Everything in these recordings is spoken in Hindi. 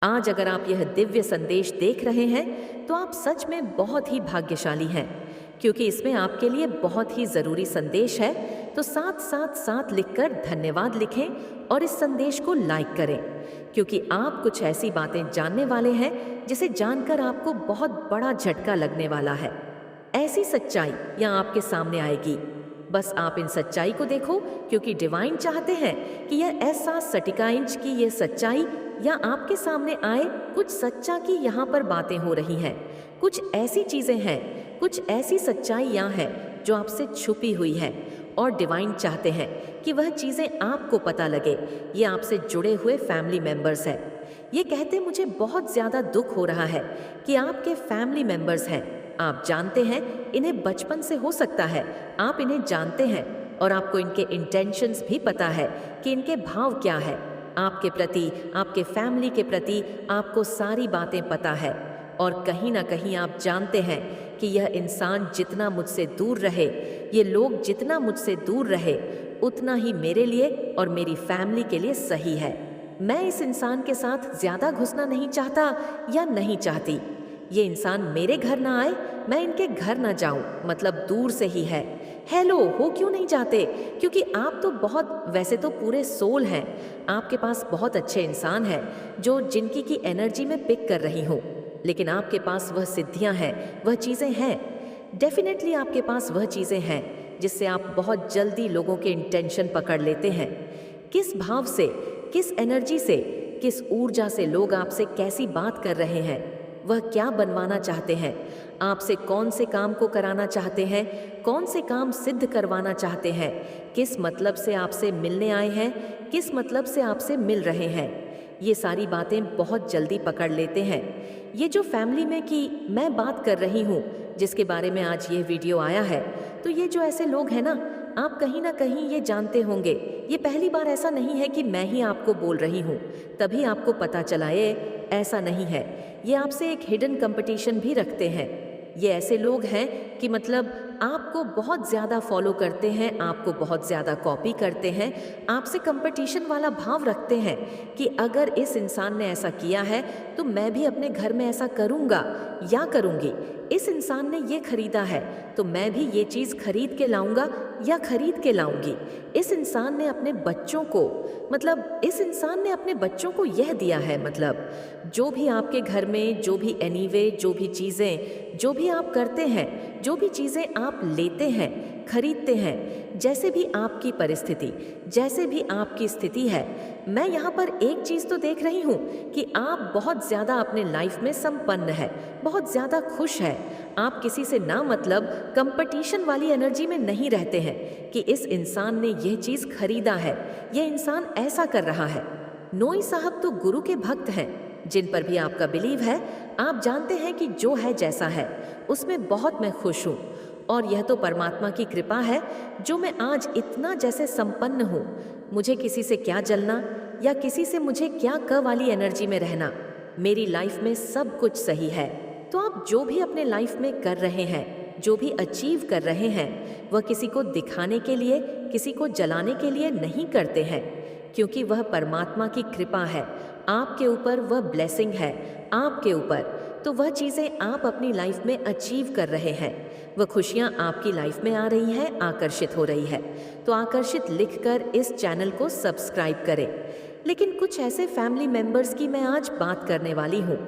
आज अगर आप यह दिव्य संदेश देख रहे हैं तो आप सच में बहुत ही भाग्यशाली हैं, क्योंकि इसमें आपके लिए बहुत ही ज़रूरी संदेश है। तो साथ साथ साथ लिखकर धन्यवाद लिखें और इस संदेश को लाइक करें, क्योंकि आप कुछ ऐसी बातें जानने वाले हैं जिसे जानकर आपको बहुत बड़ा झटका लगने वाला है। ऐसी सच्चाई यहाँ आपके सामने आएगी। बस आप इन सच्चाई को देखो, क्योंकि डिवाइन चाहते हैं कि यह एहसास सटीका इंच की ये सच्चाई या आपके सामने आए। कुछ सच्चा की यहाँ पर बातें हो रही हैं, कुछ ऐसी चीजें हैं, कुछ ऐसी सच्चाई यहाँ है जो आपसे छुपी हुई है, और डिवाइन चाहते हैं कि वह चीजें आपको पता लगे। ये आपसे जुड़े हुए फैमिली मेंबर्स हैं। ये कहते मुझे बहुत ज्यादा दुख हो रहा है कि आपके फैमिली मेंबर्स हैं। आप जानते हैं इन्हें बचपन से, हो सकता है आप इन्हें जानते हैं और आपको इनके इंटेंशंस भी पता है कि इनके भाव क्या है आपके प्रति, आपके फैमिली के प्रति। आपको सारी बातें पता है और कहीं ना कहीं आप जानते हैं कि यह इंसान जितना मुझसे दूर रहे, ये लोग जितना मुझसे दूर रहे, उतना ही मेरे लिए और मेरी फैमिली के लिए सही है। मैं इस इंसान के साथ ज्यादा घुसना नहीं चाहता या नहीं चाहती। ये इंसान मेरे घर ना आए, मैं इनके घर ना जाऊं, मतलब दूर से ही है। हेलो हो क्यों नहीं जाते? क्योंकि आप तो बहुत, वैसे तो पूरे सोल हैं, आपके पास बहुत अच्छे इंसान हैं जो जिनकी की एनर्जी में पिक कर रही हूँ, लेकिन आपके पास वह सिद्धियाँ हैं, वह चीज़ें हैं। डेफिनेटली आपके पास वह चीज़ें हैं जिससे आप बहुत जल्दी लोगों के इंटेंशन पकड़ लेते हैं। किस भाव से, किस एनर्जी से, किस ऊर्जा से लोग आपसे कैसी बात कर रहे हैं, वह क्या बनवाना चाहते हैं, आपसे कौन से काम को कराना चाहते हैं, कौन से काम सिद्ध करवाना चाहते हैं, किस मतलब से आपसे मिलने आए हैं, किस मतलब से आपसे मिल रहे हैं, ये सारी बातें बहुत जल्दी पकड़ लेते हैं। ये जो फैमिली में की मैं बात कर रही हूँ, जिसके बारे में आज ये वीडियो आया है, तो ये जो ऐसे लोग हैं ना, आप कहीं ना कहीं ये जानते होंगे। ये पहली बार ऐसा नहीं है कि मैं ही आपको बोल रही हूँ तभी आपको पता चला, ये ऐसा नहीं है। ये आपसे एक हिडन कंपटीशन भी रखते हैं। ये ऐसे लोग हैं कि मतलब आपको बहुत ज़्यादा फॉलो करते हैं, आपको बहुत ज़्यादा कॉपी करते हैं, आपसे कंपटीशन वाला भाव रखते हैं कि अगर इस इंसान ने ऐसा किया है तो मैं भी अपने घर में ऐसा करूँगा या करूँगी। इस इंसान ने ये खरीदा है तो मैं भी ये चीज़ खरीद के लाऊंगा या खरीद के लाऊंगी। इस इंसान ने अपने बच्चों को, मतलब इस इंसान ने अपने बच्चों को यह दिया है, मतलब जो भी आपके घर में, जो भी एनीवे, जो भी चीज़ें, जो भी आप करते हैं, जो भी चीज़ें आप लेते हैं, खरीदते हैं, जैसे भी आपकी परिस्थिति, जैसे भी आपकी स्थिति है, मैं यहाँ पर एक चीज़ तो देख रही हूँ कि आप बहुत ज़्यादा अपने लाइफ में संपन्न है, बहुत ज़्यादा खुश है। आप किसी से ना मतलब कंपटीशन वाली एनर्जी में नहीं रहते हैं कि इस इंसान ने यह चीज़ खरीदा है, यह इंसान ऐसा कर रहा है। नोई साहब तो गुरु के भक्त हैं, जिन पर भी आपका बिलीव है। आप जानते हैं कि जो है जैसा है उसमें बहुत मैं खुश हूँ, और यह तो परमात्मा की कृपा है जो मैं आज इतना जैसे संपन्न हूँ। मुझे किसी से क्या जलना या किसी से मुझे क्या क वाली एनर्जी में रहना, मेरी लाइफ में सब कुछ सही है। तो आप जो भी अपने लाइफ में कर रहे हैं, जो भी अचीव कर रहे हैं, वह किसी को दिखाने के लिए, किसी को जलाने के लिए नहीं करते हैं, क्योंकि वह परमात्मा की कृपा है आपके ऊपर, वह ब्लेसिंग है आपके ऊपर। तो वह चीज़ें आप अपनी लाइफ में अचीव कर रहे हैं, वह खुशियाँ आपकी लाइफ में आ रही हैं, आकर्षित हो रही है। तो आकर्षित लिखकर इस चैनल को सब्सक्राइब करें। लेकिन कुछ ऐसे फैमिली मेंबर्स की मैं आज बात करने वाली हूँ।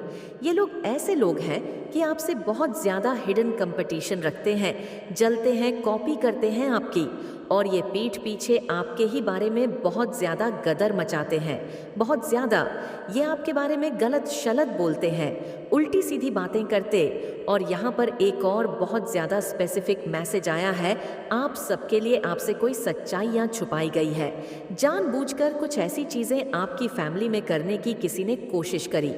ये लोग ऐसे लोग हैं कि आपसे बहुत ज़्यादा हिडन कंपटीशन रखते हैं, जलते हैं, कॉपी करते हैं आपकी, और ये पीठ पीछे आपके ही बारे में बहुत ज़्यादा गदर मचाते हैं, बहुत ज़्यादा। ये आपके बारे में गलत शलत बोलते हैं, उल्टी सीधी बातें करते। और यहाँ पर एक और बहुत ज़्यादा स्पेसिफिक मैसेज आया है आप सबके लिए, आपसे कोई सच्चाई यहाँ छुपाई गई है। जानबूझकर कुछ ऐसी चीज़ें आपकी फैमिली में करने की किसी ने कोशिश करी,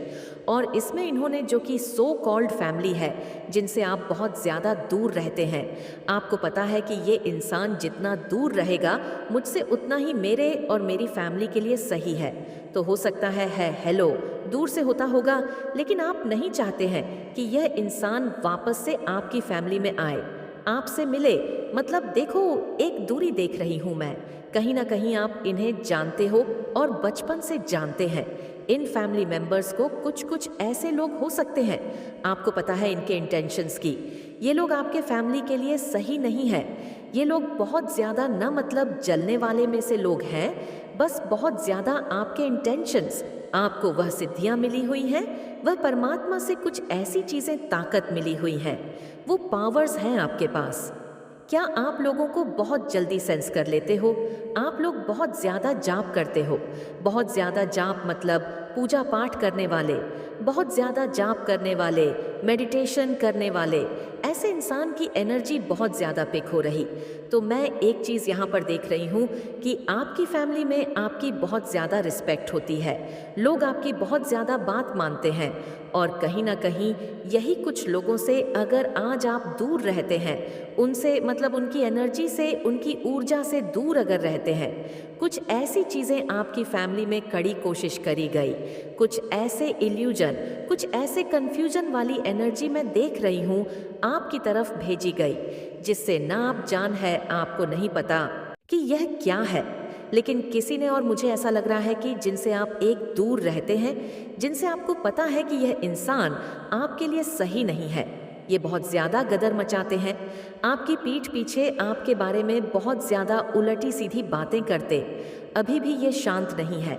और इसमें इन्होंने, जो कि सो कॉल्ड फैमिली है, जिनसे आप बहुत ज़्यादा दूर रहते हैं, आपको पता है कि ये इंसान जितना दूर रहेगा मुझसे उतना ही मेरे और मेरी फैमिली के लिए सही है। तो हो सकता है हेलो दूर से होता होगा, लेकिन आप नहीं चाहते हैं कि यह इंसान वापस से आपकी फैमिली में आए, आपसे मिले। मतलब देखो, एक दूरी देख रही हूँ मैं, कहीं ना कहीं आप इन्हें जानते हो और बचपन से जानते हैं। इन फैमिली मेंबर्स को कुछ कुछ ऐसे लोग हो सकते हैं, आपको पता है इनके इंटेंशंस की, ये लोग आपके फैमिली के लिए सही नहीं है। ये लोग बहुत ज़्यादा ना मतलब जलने वाले में से लोग हैं, बस बहुत ज़्यादा आपके इंटेंशंस, आपको वह सिद्धियाँ मिली हुई हैं, वह परमात्मा से कुछ ऐसी चीज़ें ताकत मिली हुई हैं, वो पावर्स हैं आपके पास। क्या आप लोगों को बहुत जल्दी सेंस कर लेते हो? आप लोग बहुत ज़्यादा जाप करते हो। बहुत ज़्यादा जाप मतलब पूजा पाठ करने वाले, बहुत ज़्यादा जाप करने वाले, मेडिटेशन करने वाले, ऐसे इंसान की एनर्जी बहुत ज़्यादा पिक हो रही। तो मैं एक चीज़ यहाँ पर देख रही हूँ कि आपकी फैमिली में आपकी बहुत ज़्यादा रिस्पेक्ट होती है, लोग आपकी बहुत ज़्यादा बात मानते हैं, और कहीं ना कहीं यही कुछ लोगों से अगर आज आप दूर रहते हैं, उनसे मतलब उनकी एनर्जी से, उनकी ऊर्जा से दूर अगर रहते हैं, कुछ ऐसी चीज़ें आपकी फैमिली में कड़ी कोशिश करी गई, कुछ ऐसे इल्यूजन, कुछ ऐसे कंफ्यूजन वाली एनर्जी मैं देख रही हूँ आपकी तरफ भेजी गई, जिससे ना आप जान है, आपको नहीं पता कि यह क्या है, लेकिन किसी ने, और मुझे ऐसा लग रहा है कि जिनसे आप एक दूर रहते हैं, जिनसे आपको पता है कि यह इंसान आपके लिए सही नहीं है, ये बहुत ज़्यादा गदर मचाते हैं, आपकी पीठ पीछे आपके बारे में बहुत ज़्यादा उलटी सीधी बातें करते, अभी भी ये शांत नहीं है,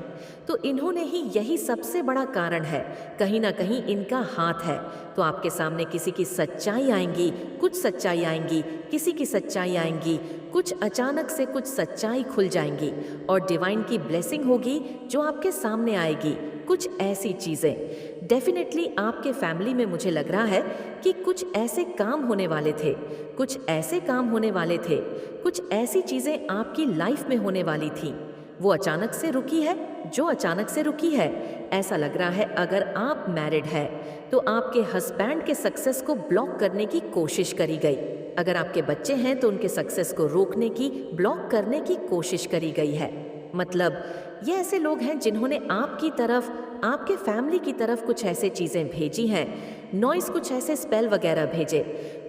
तो इन्होंने ही, यही सबसे बड़ा कारण है, कहीं ना कहीं इनका हाथ है। तो आपके सामने किसी की सच्चाई आएंगी, कुछ सच्चाई आएंगी, किसी की सच्चाई आएंगी, कुछ अचानक से कुछ सच्चाई खुल जाएंगी, और डिवाइन की ब्लेसिंग होगी जो आपके सामने आएगी। कुछ ऐसी चीज़ें डेफिनेटली आपके फैमिली में, मुझे लग रहा है कि कुछ ऐसे काम होने वाले थे, कुछ ऐसे काम होने वाले थे, कुछ ऐसी चीज़ें आपकी लाइफ में होने वाली थी, वो अचानक से रुकी है, जो अचानक से रुकी है। ऐसा लग रहा है अगर आप मैरिड है तो आपके हस्बैंड के सक्सेस को ब्लॉक करने की कोशिश करी गई, अगर आपके बच्चे हैं तो उनके सक्सेस को रोकने की, ब्लॉक करने की कोशिश करी गई है। मतलब ये ऐसे लोग हैं जिन्होंने आपकी तरफ, आपके फैमिली की तरफ कुछ ऐसे चीज़ें भेजी हैं, नॉइस, कुछ ऐसे स्पेल वगैरह भेजे,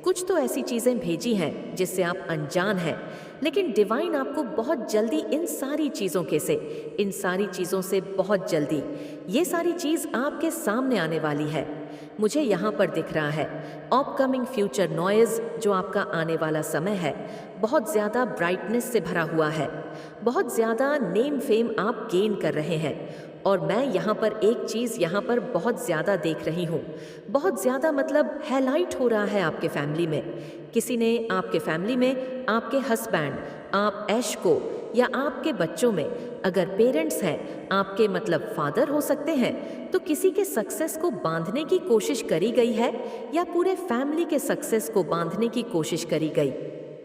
कुछ तो ऐसी चीज़ें भेजी हैं जिससे आप अनजान हैं, लेकिन डिवाइन आपको बहुत जल्दी इन सारी चीज़ों के से, इन सारी चीज़ों से बहुत जल्दी ये सारी चीज़ आपके सामने आने वाली है। मुझे यहाँ पर दिख रहा है अपकमिंग फ्यूचर नॉइज़, जो आपका आने वाला समय है, बहुत ज़्यादा ब्राइटनेस से भरा हुआ है, बहुत ज़्यादा नेम फेम आप गेन कर रहे हैं। और मैं यहाँ पर एक चीज़ यहाँ पर बहुत ज़्यादा देख रही हूँ, बहुत ज़्यादा मतलब हाईलाइट हो रहा है आपके फैमिली में। किसी ने आपके फैमिली में, आपके हस्बैंड, आप ऐश को, या आपके बच्चों में अगर पेरेंट्स हैं, आपके मतलब फादर हो सकते हैं, तो किसी के सक्सेस को बांधने की कोशिश करी गई है, या पूरे फैमिली के सक्सेस को बांधने की कोशिश करी गई,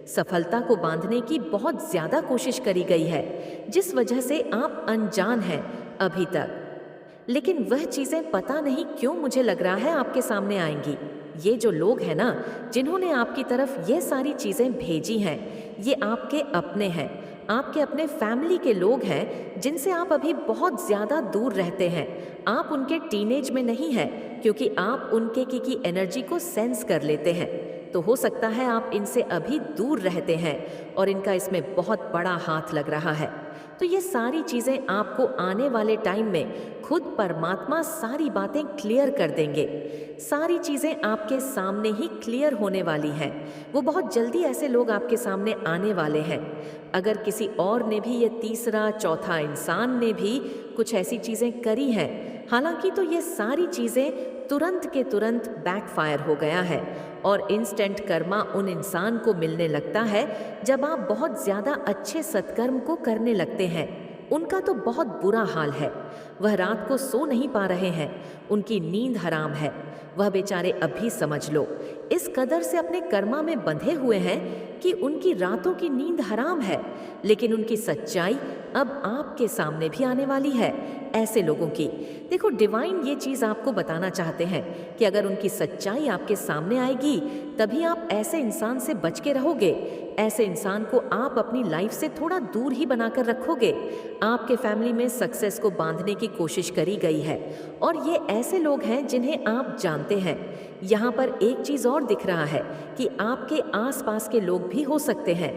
सफलता को बांधने की बहुत ज़्यादा कोशिश करी गई है, जिस वजह से आप अनजान हैं अभी तक। लेकिन वह चीज़ें पता नहीं क्यों मुझे लग रहा है आपके सामने आएंगी। ये जो लोग हैं ना, जिन्होंने आपकी तरफ ये सारी चीज़ें भेजी हैं, ये आपके अपने हैं, आपके अपने फैमिली के लोग हैं, जिनसे आप अभी बहुत ज़्यादा दूर रहते हैं। आप उनके टीनेज में नहीं हैं, क्योंकि आप उनके की एनर्जी को सेंस कर लेते हैं। तो हो सकता है आप इनसे अभी दूर रहते हैं, और इनका इसमें बहुत बड़ा हाथ लग रहा है। तो ये सारी चीज़ें आपको आने वाले टाइम में खुद परमात्मा सारी बातें क्लियर कर देंगे। सारी चीज़ें आपके सामने ही क्लियर होने वाली हैं। वो बहुत जल्दी ऐसे लोग आपके सामने आने वाले हैं। अगर किसी और ने भी, ये तीसरा चौथा इंसान ने भी कुछ ऐसी चीज़ें करी हैं, हालांकि तो ये सारी चीज़ें तुरंत के तुरंत बैकफायर हो गया है, और इंस्टेंट कर्मा उन इंसान को मिलने लगता है जब आप बहुत ज़्यादा अच्छे सत्कर्म को करने लगते हैं। उनका तो बहुत बुरा हाल है, वह रात को सो नहीं पा रहे हैं, उनकी नींद हराम है, वह बेचारे अभी समझ लो इस कदर से अपने कर्मा में बंधे हुए हैं कि उनकी रातों की नींद हराम है। लेकिन उनकी सच्चाई अब आपके सामने भी आने वाली है ऐसे लोगों की। देखो, डिवाइन ये चीज़ आपको बताना चाहते हैं कि अगर उनकी सच्चाई आपके सामने आएगी, तभी आप ऐसे इंसान से बच के रहोगे। ऐसे इंसान को आप अपनी लाइफ से थोड़ा दूर ही बनाकर रखोगे। आपके फैमिली में सक्सेस को बांधने की कोशिश करी गई है, और ये ऐसे लोग हैं जिन्हें आप जानते हैं। यहाँ पर एक चीज़ और दिख रहा है कि आपके आसपास के लोग भी हो सकते हैं।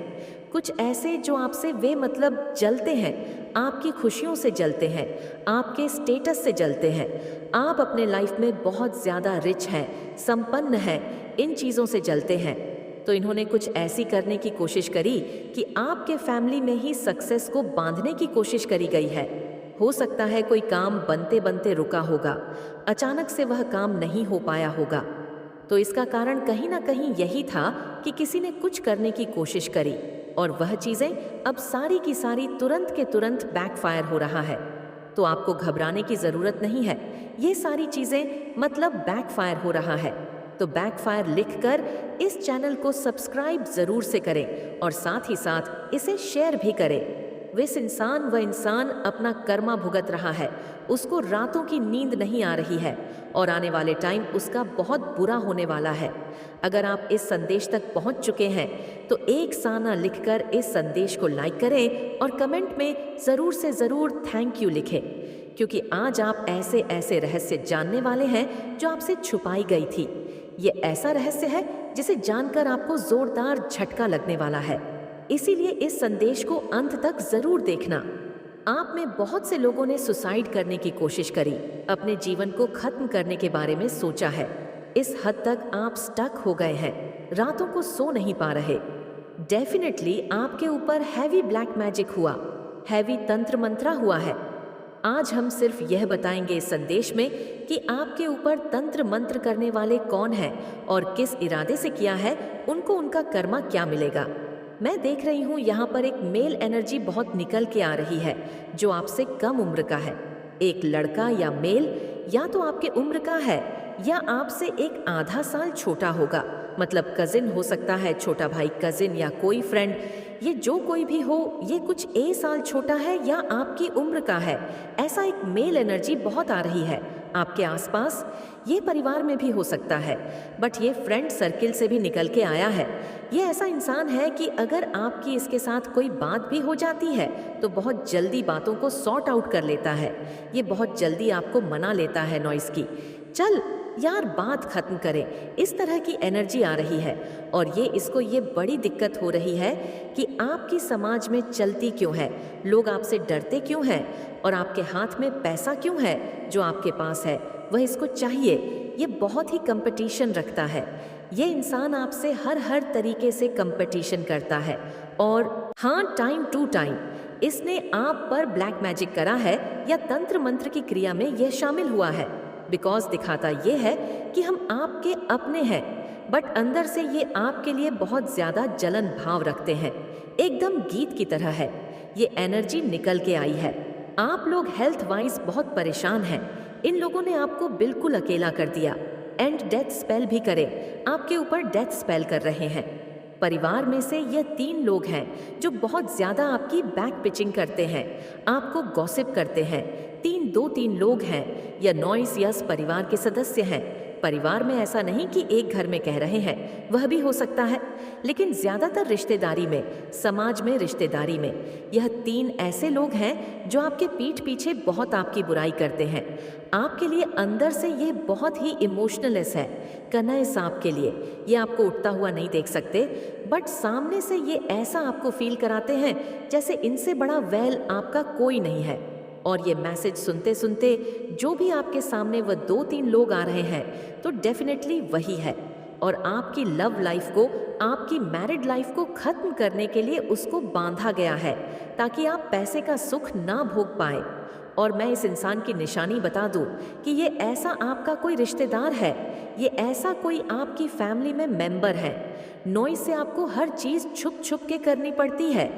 कुछ ऐसे जो आपसे वे मतलब जलते हैं, आपकी खुशियों से जलते हैं, आपके स्टेटस से जलते हैं। आप अपने लाइफ में बहुत ज़्यादा रिच हैं, संपन्न हैं, इन चीज़ों से जलते हैं। तो इन्होंने कुछ ऐसी करने की कोशिश करी कि आपके फैमिली में ही सक्सेस को बांधने की कोशिश करी गई है। हो सकता है कोई काम बनते बनते रुका होगा, अचानक से वह काम नहीं हो पाया होगा। तो इसका कारण कहीं ना कहीं यही था कि किसी ने कुछ करने की कोशिश करी और वह चीजें अब सारी की सारी तुरंत के तुरंत बैकफायर हो रहा है। तो आपको घबराने की जरूरत नहीं है, ये सारी चीजें मतलब बैकफायर हो रहा है। तो बैकफायर लिखकर इस चैनल को सब्सक्राइब जरूर से करें और साथ ही साथ इसे शेयर भी करें। वह इंसान अपना कर्मा भुगत रहा है, उसको रातों की नींद नहीं आ रही है और आने वाले टाइम उसका बहुत बुरा होने वाला है। अगर आप इस संदेश तक पहुंच चुके हैं तो एक साना लिखकर इस संदेश को लाइक करें और कमेंट में ज़रूर से ज़रूर थैंक यू लिखें, क्योंकि आज आप ऐसे ऐसे रहस्य जानने वाले हैं जो आपसे छुपाई गई थी। ये ऐसा रहस्य है जिसे जानकर आपको जोरदार झटका लगने वाला है, इसीलिए इस संदेश को अंत तक जरूर देखना। आप में बहुत से लोगों ने सुसाइड करने की कोशिश करी, अपने जीवन को खत्म करने के बारे में सोचा है। इस हद तक आप स्टक हो गए हैं, रातों को सो नहीं पा रहे। डेफिनेटली आपके ऊपर हैवी ब्लैक मैजिक हुआ, हैवी तंत्र मंत्रा हुआ है। आज हम सिर्फ यह बताएंगे इस संदेश में कि आपके ऊपर तंत्र मंत्र करने वाले कौन हैं और किस इरादे से किया है, उनको उनका कर्मा क्या मिलेगा। मैं देख रही हूँ यहाँ पर एक मेल एनर्जी बहुत निकल के आ रही है जो आपसे कम उम्र का है। एक लड़का या मेल या तो आपके उम्र का है या आपसे एक आधा साल छोटा होगा, मतलब कजिन हो सकता है, छोटा भाई, कजिन या कोई फ्रेंड। ये जो कोई भी हो, ये कुछ साल छोटा है या आपकी उम्र का है। ऐसा एक मेल एनर्जी बहुत आ रही है आपके आसपास। ये परिवार में भी हो सकता है, बट ये फ्रेंड सर्किल से भी निकल के आया है। ये ऐसा इंसान है कि अगर आपकी इसके साथ कोई बात भी हो जाती है तो बहुत जल्दी बातों को सॉर्ट आउट कर लेता है। ये बहुत जल्दी आपको मना लेता है नॉइस की, चल यार बात खत्म करें, इस तरह की एनर्जी आ रही है। और इसको ये बड़ी दिक्कत हो रही है कि आपकी समाज में चलती क्यों है, लोग आपसे डरते क्यों हैं और आपके हाथ में पैसा क्यों है जो आपके पास है, वह इसको चाहिए। ये बहुत ही कंपटीशन रखता है। ये इंसान आपसे हर तरीके से कंपटीशन करता है और हाँ, टाइम टू टाइम इसने आप पर ब्लैक मैजिक करा है या तंत्र मंत्र की क्रिया में यह शामिल हुआ है। बिकॉज दिखाता ये है कि हम आपके अपने हैं, बट अंदर से ये आपके लिए बहुत ज्यादा जलन भाव रखते हैं, एकदम गीत की तरह है। ये एनर्जी निकल के आई है। आप लोग हेल्थ वाइज बहुत परेशान हैं। इन लोगों ने आपको बिल्कुल अकेला कर दिया। एंड डेथ स्पेल भी करें, आपके ऊपर डेथ स्पेल कर रहे हैं। परिवार में से ये 3 लोग हैं जो बहुत ज्यादा आपकी बैक पिचिंग करते हैं, आपको गॉसिप करते हैं। 2-3 लोग हैं या नॉइस यस परिवार के सदस्य हैं। परिवार में ऐसा नहीं कि एक घर में कह रहे हैं, वह भी हो सकता है, लेकिन ज्यादातर रिश्तेदारी में, समाज में, रिश्तेदारी में यह 3 ऐसे लोग हैं जो आपके पीठ पीछे बहुत आपकी बुराई करते हैं। आपके लिए अंदर से ये बहुत ही इमोशनलेस है, कनए सांप के लिए। ये आपको उठता हुआ नहीं देख सकते, बट सामने से ये ऐसा आपको फील कराते हैं जैसे इनसे बड़ा वैल आपका कोई नहीं है। और ये मैसेज सुनते सुनते जो भी आपके सामने वह 2-3 लोग आ रहे हैं तो डेफिनेटली वही है। और आपकी लव लाइफ को, आपकी मैरिड लाइफ को खत्म करने के लिए उसको बांधा गया है ताकि आप पैसे का सुख ना भोग पाए। और मैं इस इंसान की निशानी बता दूं कि ये ऐसा आपका कोई रिश्तेदार है, ये ऐसा कोई आपकी फैमिली में मेंबर है। नॉइस से आपको हर चीज़ छुप छुप के करनी पड़ती है।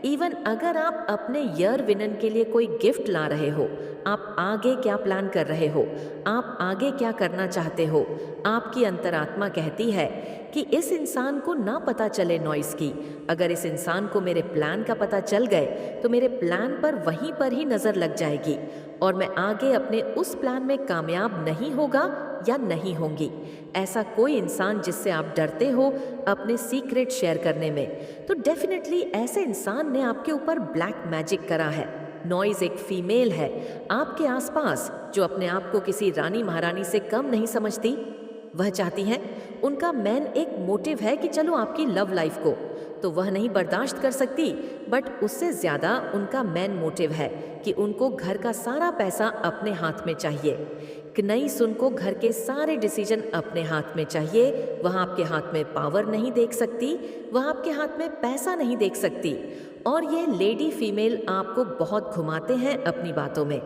इवन अगर आप अपने ईयर विनन के लिए कोई गिफ्ट ला रहे हो, आप आगे क्या प्लान कर रहे हो, आप आगे क्या करना चाहते हो, आपकी अंतरात्मा कहती है कि इस इंसान को ना पता चले नॉइस की। अगर इस इंसान को मेरे प्लान का पता चल गए तो मेरे प्लान पर वहीं पर ही नज़र लग जाएगी और मैं आगे अपने उस प्लान में कामयाब नहीं होगा या नहीं होंगी। ऐसा कोई इंसान जिससे आप डरते हो अपने सीक्रेट शेयर करने में, तो डेफिनेटली ऐसे इंसान ने आपके ऊपर ब्लैक मैजिक करा है। नॉइज एक फीमेल है आपके आसपास जो अपने आप को किसी रानी महारानी से कम नहीं समझती। वह चाहती हैं, उनका मेन एक मोटिव है कि चलो आपकी लव लाइफ को तो वह नहीं बर्दाश्त कर सकती, बट उससे ज़्यादा उनका मेन मोटिव है कि उनको घर का सारा पैसा अपने हाथ में चाहिए। कनईस उनको घर के सारे डिसीजन अपने हाथ में चाहिए। वह आपके हाथ में पावर नहीं देख सकती, वह आपके हाथ में पैसा नहीं देख सकती। और ये लेडी फीमेल आपको बहुत घुमाते हैं अपनी बातों में,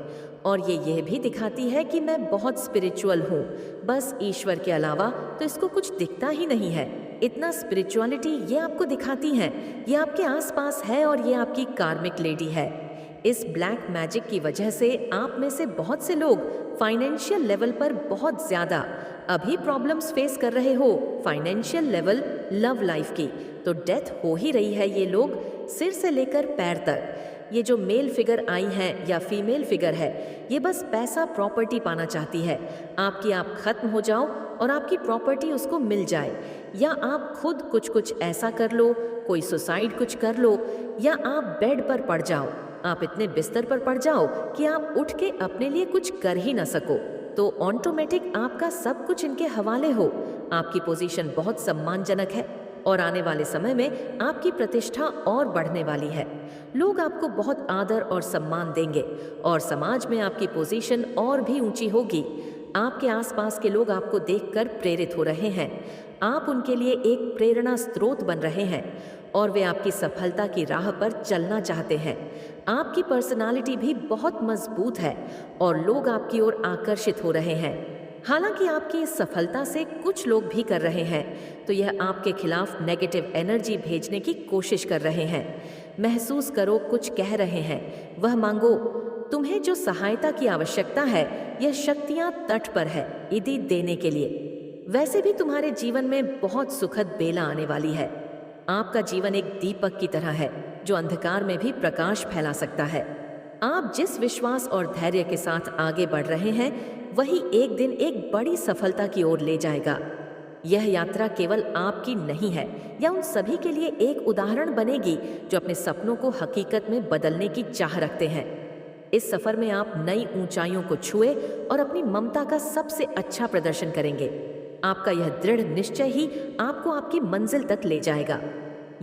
और ये यह भी दिखाती है कि मैं बहुत स्पिरिचुअल हूँ, बस ईश्वर के अलावा तो इसको कुछ दिखता ही नहीं है। इतना स्पिरिचुअलिटी ये आपको दिखाती हैं, ये आपके आसपास है और ये आपकी कार्मिक लेडी है। इस ब्लैक मैजिक की वजह से आप में से बहुत से लोग फाइनेंशियल लेवल पर बहुत ज़्यादा अभी प्रॉब्लम्स फेस कर रहे हो। फाइनेंशियल लेवल, लव लाइफ की तो डेथ हो ही रही है। ये लोग सिर से लेकर पैर तक, ये जो मेल फिगर आई हैं या फीमेल फिगर है, ये बस पैसा प्रॉपर्टी पाना चाहती है। आपकी आप खत्म हो जाओ और आपकी प्रॉपर्टी उसको मिल जाए, या आप खुद कुछ ऐसा कर लो, कोई सुसाइड कुछ कर लो, या आप बेड पर पड़ जाओ, आप इतने बिस्तर पर पड़ जाओ कि आप उठ के अपने लिए कुछ कर ही ना सको, तो ऑटोमेटिक आपका सब कुछ इनके हवाले हो। आपकी पोजीशन बहुत सम्मानजनक है और आने वाले समय में आपकी प्रतिष्ठा और बढ़ने वाली है। लोग आपको बहुत आदर और सम्मान देंगे और समाज में आपकी पोजीशन और भी ऊंची होगी। आपके आसपास के लोग आपको देखकर प्रेरित हो रहे हैं, आप उनके लिए एक प्रेरणा स्रोत बन रहे हैं और वे आपकी सफलता की राह पर चलना चाहते हैं। आपकी पर्सनालिटी भी बहुत मजबूत है और लोग आपकी ओर आकर्षित हो रहे हैं। हालांकि आपकी इस सफलता से कुछ लोग भी कर रहे हैं तो यह आपके खिलाफ नेगेटिव एनर्जी भेजने की कोशिश कर रहे हैं। महसूस करो कुछ कह रहे हैं, वह मांगो। तुम्हें जो सहायता की आवश्यकता है, यह शक्तियां तट पर है इदी देने के लिए। वैसे भी तुम्हारे जीवन में बहुत सुखद बेला आने वाली है। आपका जीवन एक दीपक की तरह है जो अंधकार में भी प्रकाश फैला सकता है। आप जिस विश्वास और धैर्य के साथ आगे बढ़ रहे हैं, वही एक दिन एक बड़ी सफलता की ओर ले जाएगा। यह यात्रा केवल आपकी नहीं है, यह उन सभी के लिए एक उदाहरण बनेगी जो अपने सपनों को हकीकत में बदलने की चाह रखते हैं। इस सफर में आप नई ऊंचाइयों को छुए और अपनी ममता का सबसे अच्छा प्रदर्शन करेंगे। आपका यह दृढ़ निश्चय ही आपको आपकी मंजिल तक ले जाएगा।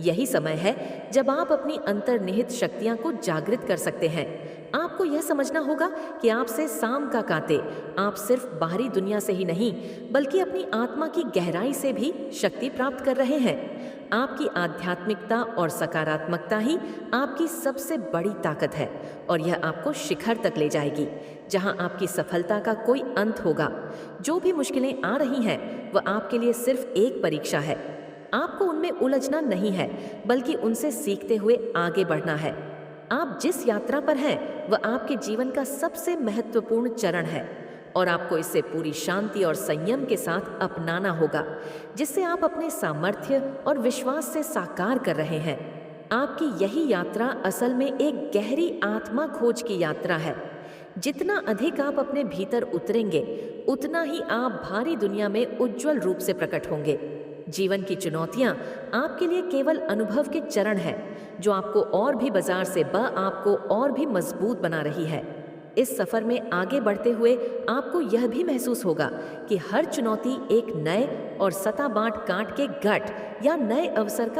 यही समय है जब आप अपनी अंतर्निहित शक्तियां को जागृत कर सकते हैं। आपको यह समझना होगा कि आपसे साम का काते, आप सिर्फ बाहरी दुनिया से ही नहीं बल्कि अपनी आत्मा की गहराई से भी शक्ति प्राप्त कर रहे हैं। आपकी आध्यात्मिकता और सकारात्मकता ही आपकी सबसे बड़ी ताकत है और यह आपको शिखर तक ले जाएगी, जहां आपकी सफलता का कोई अंत होगा। जो भी मुश्किलें आ रही हैं, वह आपके लिए सिर्फ एक परीक्षा है। आपको उनमें उलझना नहीं है, बल्कि उनसे सीखते हुए आगे बढ़ना है। आप जिस यात्रा पर हैं, वह आपके जीवन का सबसे महत्वपूर्ण चरण है और आपको इसे पूरी शांति और संयम के साथ अपनाना होगा, जिससे आप अपने सामर्थ्य और विश्वास से साकार कर रहे हैं। आपकी यही यात्रा असल में एक गहरी आत्मा खोज की यात्रा है। जितना अधिक आप अपने भीतर उतरेंगे, उतना ही आप भारी दुनिया में उज्जवल रूप से प्रकट होंगे। जीवन की चुनौतियां आपके लिए केवल अनुभव के चरण हैं, जो आपको और भी बाजार से आपको और भी मजबूत बना रही है। इस सफर में आगे बढ़ते हुए आपको यह भी महसूस होगा कि हर चुनौती एक नए और सताबांट कांट के गठ या नए अवसर का